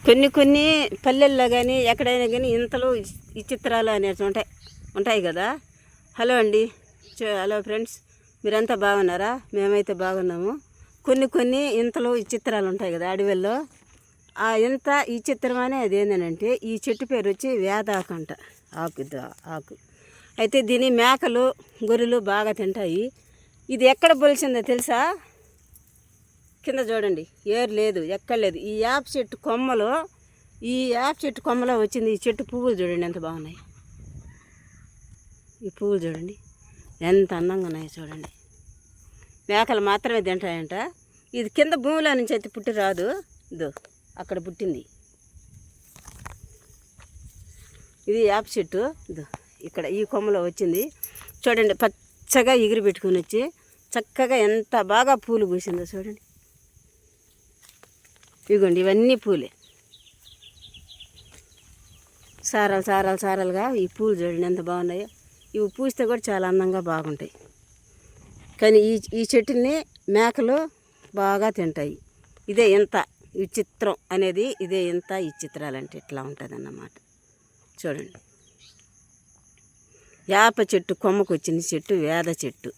కొన్ని కొన్ని పల్లెల్లో కానీ ఎక్కడైనా కానీ ఇంతలో విచిత్రాలు అనేవి ఉంటాయి కదా. హలో అండి, హలో ఫ్రెండ్స్, మీరంతా బాగున్నారా? మేమైతే బాగున్నాము. కొన్ని ఇంతలో విచిత్రాలు ఉంటాయి కదా అడవుల్లో. ఆ ఇంత ఈ చిత్రం అనేది ఏంటంటే, ఈ చెట్టు పేరు వచ్చి వేదాకు అంట. ఆకు అయితే దీని మేకలు గొర్రెలు బాగా తింటాయి. ఇది ఎక్కడ బొలిసిందో తెలుసా? కింద చూడండి, ఏరు లేదు, ఎక్కడ లేదు. ఈ యాప చెట్టు కొమ్మలో వచ్చింది. ఈ చెట్టు పువ్వులు చూడండి ఎంత బాగున్నాయి. ఈ పువ్వులు చూడండి ఎంత అందంగా ఉన్నాయి. చూడండి, మేకలు మాత్రమే తింటాయంట. ఇది కింద భూమిలో నుంచి అయితే పుట్టి రాదు. ఇదో అక్కడ పుట్టింది. ఇది యాప చెట్టు. ఇదో ఇక్కడ ఈ కొమ్మలో వచ్చింది. చూడండి, పచ్చగా ఎగిరి పెట్టుకుని వచ్చి చక్కగా ఎంత బాగా పూలు పూసిందో చూడండి. ఇదిగోండి, ఇవన్నీ పూలే, సారాలుగా ఈ పూలు చూడండి ఎంత బాగున్నాయో. ఇవి పూస్తే కూడా చాలా అందంగా బాగుంటాయి. కానీ ఈ చెట్టుని మేకలు బాగా తింటాయి. ఇదే ఇంత విచిత్రం అనేది, ఇదే ఇంత విచిత్రాలంటే ఇట్లా ఉంటుంది అన్నమాట. చూడండి, వేప చెట్టు కొమ్మకు వచ్చిన చెట్టు వేద చెట్టు.